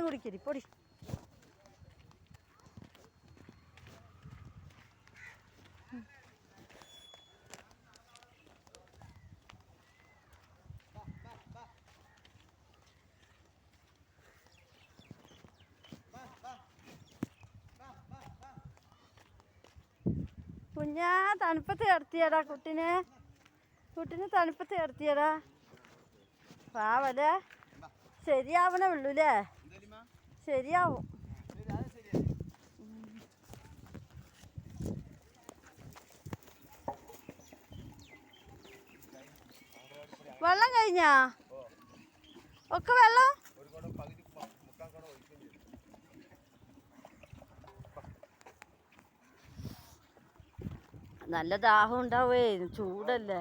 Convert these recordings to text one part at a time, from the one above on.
കുടിക്കരി പൊടി. കുഞ്ഞാ തണുപ്പത്ത് കിടത്തിയടാ കുട്ടിനെ തണുപ്പത്ത് കിടത്തിയടാ. പാവല്ലേ, ശരിയാവണേ ഉള്ളൂല്ലേ? ശരിയാവും. വെള്ളം കഴിഞ്ഞാ ഒക്കെ വെള്ളം? നല്ല ദാഹം ഉണ്ടാവേ, ചൂടല്ലേ.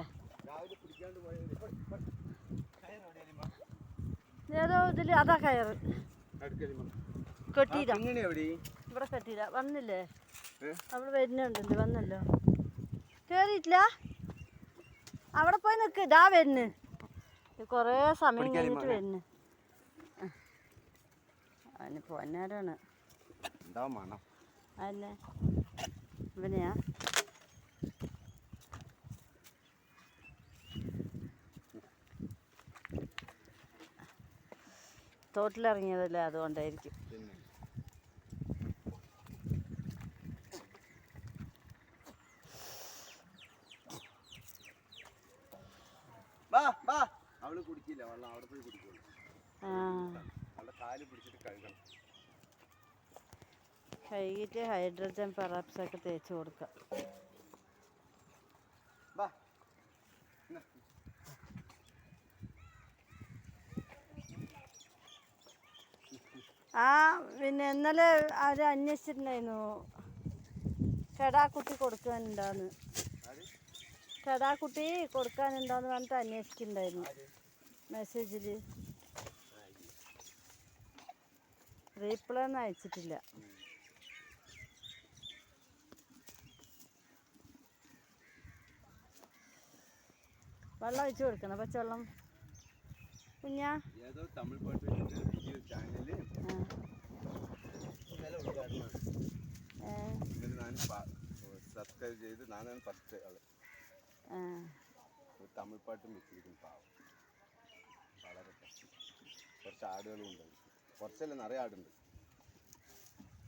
ഏതോ ഇതില് അതാ കയറ് കെട്ടിയില്ല, ഇവിടെ കെട്ടിയില്ല. വന്നില്ലേ? അവിടെ വരുന്നുണ്ടല്ലോ, വന്നല്ലോ. കേറിയിട്ടില്ല, അവിടെ പോയി നിക്ക്. ഇതാ വരുന്നു, കൊറേ സമയം കഴിഞ്ഞിട്ട് വരുന്നു. അതിന് പോന്നാരാണ് അതന്നെ ഇവനെയാ. തോട്ടിലിറങ്ങിയതല്ലേ, അതുകൊണ്ടായിരിക്കും. അവള് കുടിക്കില്ല വെള്ളം, അവിടെ പോയി കുടിക്കുള്ളൂ. കഴുകിയിട്ട് ഹൈഡ്രജൻ പെറോക്സൈഡ് തേച്ച് കൊടുക്കാം. പിന്നെ ഇന്നലെ അവർ അന്വേഷിച്ചിട്ടുണ്ടായിരുന്നു കെടാക്കുട്ടി കൊടുക്കാനുണ്ടാന്ന്. കെടാക്കുട്ടി കൊടുക്കാനുണ്ടോയെന്ന് പറഞ്ഞിട്ട് അന്വേഷിച്ചിട്ടുണ്ടായിരുന്നു മെസ്സേജിൽ. റീപ്ലൈ ഒന്നും അയച്ചിട്ടില്ല. വെള്ളം ഒഴിച്ചു കൊടുക്കണം, പച്ചവെള്ളം. കുഞ്ഞാ സബ്സ്ക്രൈബ് ചെയ്ത് ഞാനാണ് ഫസ്റ്റ് ആള്. തമിഴ് പാട്ടും വെച്ചിരിക്കും. വളരെ കുറച്ച് ആടുകളും ഉണ്ട്, കുറച്ചല്ല നിറയെ ആടുണ്ട്.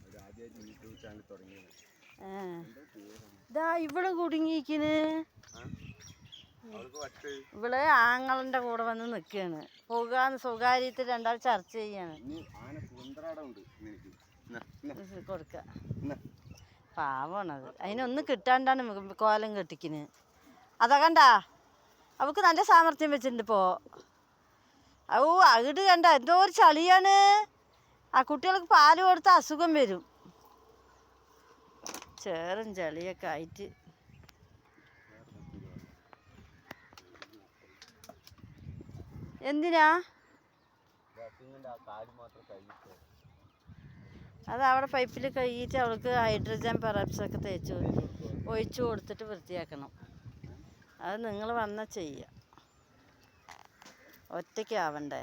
ഒരു ആദ്യമായിട്ട് യൂട്യൂബ് ചാനൽ തുടങ്ങിയത്. ഇവിടെ കുടുങ്ങിയിരിക്കുന്നു. ഇവിടെ ആങ്ങളുടെ കൂടെ വന്ന് നിൽക്കുകയാണ്. പോകാന്ന് സ്വകാര്യത്തിൽ രണ്ടാൾ ചർച്ച ചെയ്യാണ്. കൊടുക്ക പാവണത്, അതിനൊന്നും കിട്ടാണ്ടാണ് കോലം കെട്ടിക്കുന്നത്. അതാ കണ്ടാ, അവൾക്ക് നല്ല സാമർഥ്യം വെച്ചിട്ടുണ്ട് ഇപ്പോൾ. അകിട് കണ്ട എന്തോ ഒരു ചളിയാണ്. ആ കുട്ടികൾക്ക് പാല് കൊടുത്ത അസുഖം വരും. ചേറും ചളിയൊക്കെ ആയിട്ട്. എന്തിനാ അത് അവിടെ പൈപ്പിൽ കഴുകിയിട്ട് അവൾക്ക് ഹൈഡ്രജൻ പെറോക്സൈഡ് തേച്ച് ഒഴിച്ചു കൊടുത്തിട്ട് വൃത്തിയാക്കണം. അത് നിങ്ങൾ വന്നാൽ ചെയ്യുക, ഒറ്റയ്ക്കാവണ്ടേ.